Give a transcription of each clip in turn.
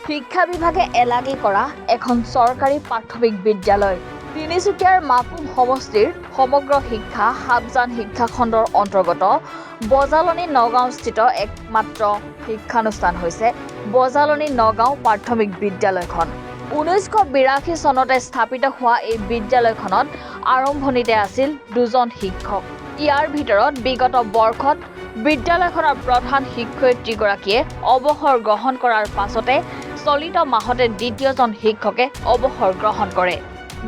শিক্ষা বিভাগে এলাগি কৰা এখন চৰকাৰী প্ৰাথমিক বিদ্যালয় তিনিচুকীয়াৰ মাকুম সমষ্টিৰ সমগ্ৰ শিক্ষা সাবজান শিক্ষা খণ্ডৰ অন্তৰ্গত বজালনী নগাঁওস্থিত একমাত্ৰ শিক্ষানুষ্ঠান হৈছে বজালনী নগাঁও প্ৰাথমিক বিদ্যালয়খন। 1982 চনতে স্থাপিত হোৱা এই বিদ্যালয়খনত আৰম্ভণিতে আছিল দুজন শিক্ষক। ইয়াৰ ভিতৰত বিগত বৰ্ষত বিদ্যালয়খনৰ প্ৰধান শিক্ষয়িত্ৰীগৰাকীয়ে অৱসৰ গ্ৰহণ কৰাৰ পাছতে চলিত মাহতে দ্বিতীয়জন শিক্ষকে অৱসৰ গ্ৰহণ কৰে।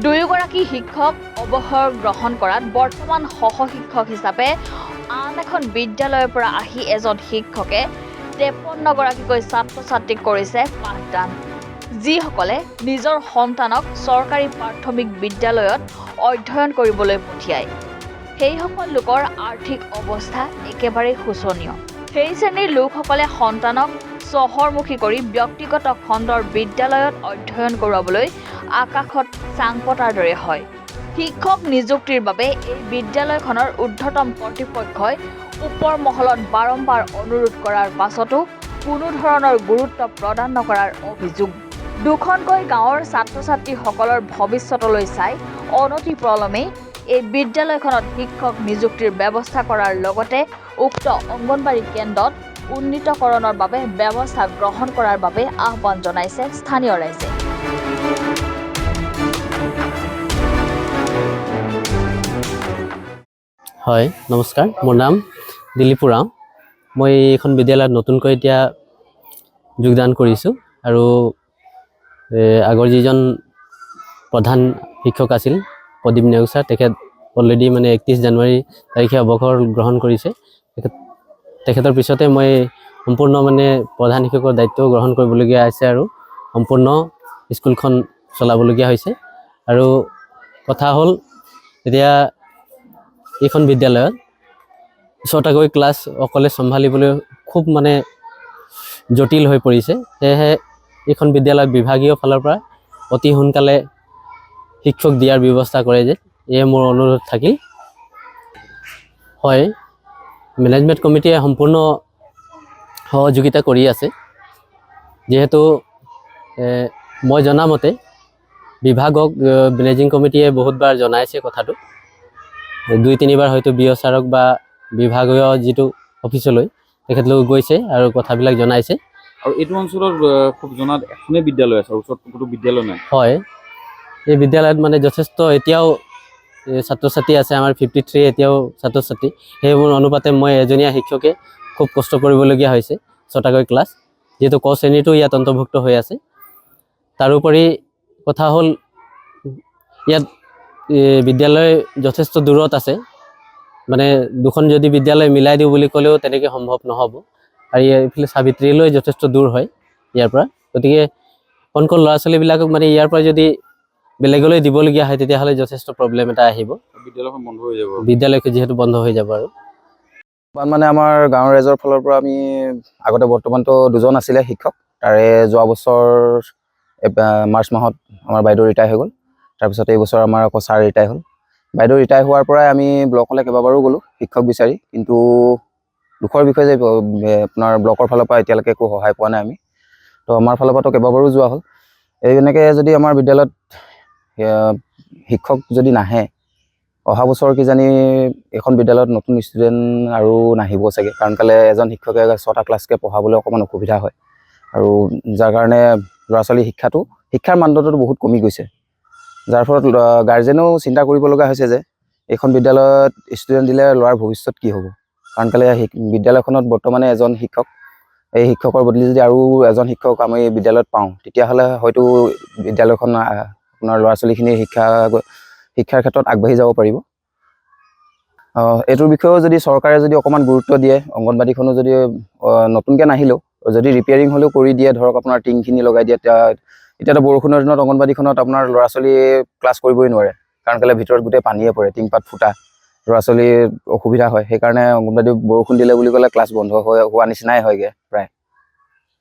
দুয়োগৰাকী শিক্ষক অৱসৰ গ্ৰহণ কৰাত বৰ্তমান সহশিক্ষক হিচাপে আন এখন বিদ্যালয়ৰ পৰা আহি এজন শিক্ষকে 53গৰাকীকৈ ছাত্ৰ-ছাত্ৰীক কৰিছে পাঠদান, যিসকলে নিজৰ সন্তানক চৰকাৰী প্ৰাথমিক বিদ্যালয়ত অধ্যয়ন কৰিবলৈ পঠিয়ায়। সেইসকল লোকৰ আৰ্থিক অৱস্থা একেবাৰে শোচনীয়। সেই শ্ৰেণীৰ লোকসকলে সন্তানক চহৰমুখী কৰি ব্যক্তিগত খণ্ডৰ বিদ্যালয়ত অধ্যয়ন কৰোৱাবলৈ আকাশত চাং পতাৰ দৰে হয়। শিক্ষক নিযুক্তিৰ বাবে এই বিদ্যালয়খনৰ ঊৰ্ধ্বতম কৰ্তৃপক্ষই ওপৰ মহলত বাৰম্বাৰ অনুৰোধ কৰাৰ পাছতো কোনো ধৰণৰ গুৰুত্ব প্ৰদান নকৰাৰ অভিযোগ। দুখনকৈ গাঁৱৰ ছাত্ৰ-ছাত্ৰীসকলৰ ভৱিষ্যতলৈ চাই অনতি পলমে এই বিদ্যালয়খনত শিক্ষক নিযুক্তিৰ ব্যৱস্থা কৰাৰ লগতে উক্ত অংগনবাড়ী কেন্দ্ৰত উন্নীতকৰণৰ বাবে ব্যৱস্থা গ্ৰহণ কৰাৰ বাবে আহ্বান জনাইছে স্থানীয় ৰাইজে। হয়, নমস্কাৰ। মোৰ নাম দিলীপ ৰাম। মই এইখন বিদ্যালয়ত নতুনকৈ এতিয়া যোগদান কৰিছোঁ আৰু আগৰ যিজন প্ৰধান শিক্ষক আছিল প্ৰদীপ নেওগ ছাৰ, তেখেত অলৰেডি 31 জানুৱাৰী তাৰিখে অৱসৰ গ্ৰহণ কৰিছে। তেখেতৰ পিছতে মই সম্পূৰ্ণ প্ৰধান শিক্ষকৰ দায়িত্ব গ্ৰহণ কৰিবলগীয়া আছে আৰু সম্পূৰ্ণ স্কুলখন চলাবলগীয়া হৈছে। আৰু কথা হ'ল এতিয়া এইখন বিদ্যালয়ত 6টাকৈ ক্লাছ অকলে চম্ভালিবলৈ খুব জটিল হৈ পৰিছে। সেয়েহে এইখন বিদ্যালয়ত বিভাগীয় ফালৰ পৰা অতি সোনকালে শিক্ষক দিয়াৰ ব্যৱস্থা কৰে যে এয়ে মোৰ অনুৰোধ থাকিল। হয়, মেনেজমেণ্ট কমিটিয়ে সম্পূৰ্ণ সহযোগিতা কৰি আছে, যিহেতু মই জনামতে বিভাগক মেনেজিং কমিটিয়ে বহুতবাৰ জনাইছে কথাটো। 2-3বাৰ হয়তো বিঅ' ছাৰক বা বিভাগীয় যিটো অফিচলৈ তেখেতলোক গৈছে আৰু কথাবিলাক জনাইছে। আৰু এইটো অঞ্চলত খুব জনাত এখনেই বিদ্যালয় আছে, ওচৰত কোনো বিদ্যালয় নাই। হয়, এই বিদ্যালয়ত যথেষ্ট এতিয়াও ছাত্ৰ-ছাত্ৰী আছে, আমাৰ 53 এতিয়াও ছাত্ৰ-ছাত্ৰী। সেইবোৰ অনুপাতে মই এজনীয়া শিক্ষকে খুব কষ্ট কৰিবলগীয়া হৈছে 6টাকৈ ক্লাছ, যিহেতু ক শ্ৰেণীটো ইয়াত অন্তৰ্ভুক্ত হৈ আছে। তাৰোপৰি কথা হ'ল ইয়াত বিদ্যালয় যথেষ্ট দূৰত আছে, দুখন যদি বিদ্যালয় মিলাই দিওঁ বুলি ক'লেও তেনেকৈ সম্ভৱ নহ'ব। আৰু এইফালে সাবিত্ৰীলৈ যথেষ্ট দূৰ হয় ইয়াৰ পৰা। গতিকে কণ ল'ৰা ছোৱালীবিলাকক ইয়াৰ পৰা যদি বেলেগলৈ দিবলগীয়া হয় তেতিয়াহ'লে যথেষ্ট প্ৰব্লেম এটা আহিব। বিদ্যালয়খন বন্ধ হৈ যাব, বিদ্যালয়খন যিহেতু বন্ধ হৈ যাব। আৰু আমাৰ গাঁৱৰ ৰাইজৰ ফালৰ পৰা আমি আগতে বৰ্তমানতো দুজন আছিলে শিক্ষক, তাৰে যোৱা বছৰ মাৰ্চ মাহত আমাৰ বাইদেউ ৰিটায়াৰ হৈ গ'ল। তাৰপিছত এই বছৰ আমাৰ আকৌ ছাৰ ৰিটায়াৰ হ'ল। বাইদেউ ৰিটায়াৰ হোৱাৰ পৰাই আমি ব্লকলৈ কেইবাবাৰো গ'লোঁ শিক্ষক বিচাৰি, কিন্তু দুখৰ বিষয় যে আপোনাৰ ব্লকৰ ফালৰ পৰা এতিয়ালৈকে একো সহায় পোৱা নাই আমি। তো আমাৰ ফালৰ পৰাতো কেইবাবাৰো যোৱা হ'ল। এনেকৈ যদি আমাৰ বিদ্যালয়ত শিক্ষক যদি নাহে, অহা বছৰ কিজানি এখন বিদ্যালয়ত নতুন ষ্টুডেণ্ট আৰু নাহিব চাগে, কাৰণ কেলৈ এজন শিক্ষকে 6টা ক্লাছকৈ পঢ়াবলৈ অকণমান অসুবিধা হয়। আৰু যাৰ কাৰণে ল'ৰা ছোৱালীৰ শিক্ষাৰ মানদণ্ডটো বহুত কমি গৈছে, যাৰ ফলত গাৰ্জেনেও চিন্তা কৰিব লগা হৈছে যে এইখন বিদ্যালয়ত ষ্টুডেণ্ট দিলে ল'ৰাৰ ভৱিষ্যত কি হ'ব। কাৰণ কেলৈ বিদ্যালয়খনত বৰ্তমানে এজন শিক্ষক, এই শিক্ষকৰ বদলি যদি আৰু এজন শিক্ষক আমি বিদ্যালয়ত পাওঁ, তেতিয়াহ'লে হয়তো বিদ্যালয়খন আপোনাৰ ল'ৰা ছোৱালীখিনিৰ শিক্ষাৰ ক্ষেত্ৰত আগবাঢ়ি যাব পাৰিব। এইটোৰ বিষয়েও যদি চৰকাৰে যদি অকণমান গুৰুত্ব দিয়ে, অংগনবাড়ীখনো যদি নতুনকৈ নাহিলেও যদি ৰিপেয়াৰিং হ'লেও কৰি দিয়ে, ধৰক আপোনাৰ টিংখিনি লগাই দিয়ে, এতিয়াতো বৰষুণৰ দিনত অংগনবাড়ীখনত আপোনাৰ ল'ৰা ছোৱালী ক্লাছ কৰিবই নোৱাৰে, কাৰণ কেলৈ ভিতৰত গোটেই পানীয়ে পৰে, টিংপাত ফুটা, ল'ৰা ছোৱালীৰ অসুবিধা হয়। সেইকাৰণে অংগনবাড়ী বৰষুণ দিলে বুলি ক'লে ক্লাছ বন্ধ হোৱা নিচিনাই হয়গৈ প্ৰায়।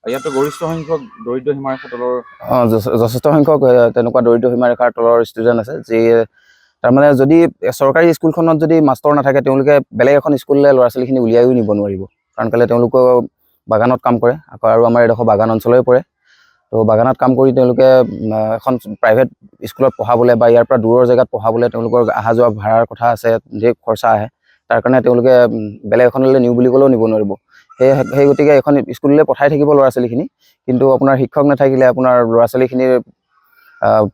ইয়াতো গৰিষ্ঠ সংখ্যক দৰিদ্ৰ সীমাৰেখাৰ তলৰ যথেষ্ট সংখ্যক তেনেকুৱা দৰিদ্ৰ সীমাৰেখাৰ তলৰ ষ্টুডেণ্ট আছে, যি যদি চৰকাৰী স্কুলখনত যদি মাষ্টৰ নাথাকে, তেওঁলোকে বেলেগ এখন স্কুললৈ ল'ৰা ছোৱালীখিনি উলিয়াইও নিব নোৱাৰিব, কাৰণ কেলৈ তেওঁলোকেও বাগানত কাম কৰে, আৰু আমাৰ এডোখৰ বাগান অঞ্চললৈ পৰে। তো বাগানত কাম কৰি তেওঁলোকে এখন প্ৰাইভেট স্কুলত পঢ়াবলৈ বা ইয়াৰ পৰা দূৰৰ জেগাত পঢ়াবলৈ তেওঁলোকৰ অহা যোৱা ভাড়াৰ কথা আছে, ধেৰ খৰচা আহে। তাৰ কাৰণে তেওঁলোকে বেলেগ এখনলৈ নিওঁ বুলি ক'লেও নিব নোৱাৰিব। সেই গতিকে এখন স্কুললৈ পঠাই থাকিব ল'ৰা ছোৱালীখিনি, কিন্তু আপোনাৰ শিক্ষক নাথাকিলে আপোনাৰ ল'ৰা ছোৱালীখিনিৰ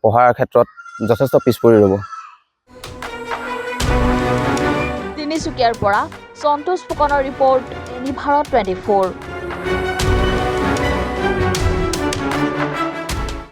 পঢ়াৰ ক্ষেত্ৰত যথেষ্ট পিছ পৰি ৰ'ব। তিনিচুকীয়াৰ পৰা সন্তোষ ফুকনৰ ৰিপৰ্ট, ভাৰত 24।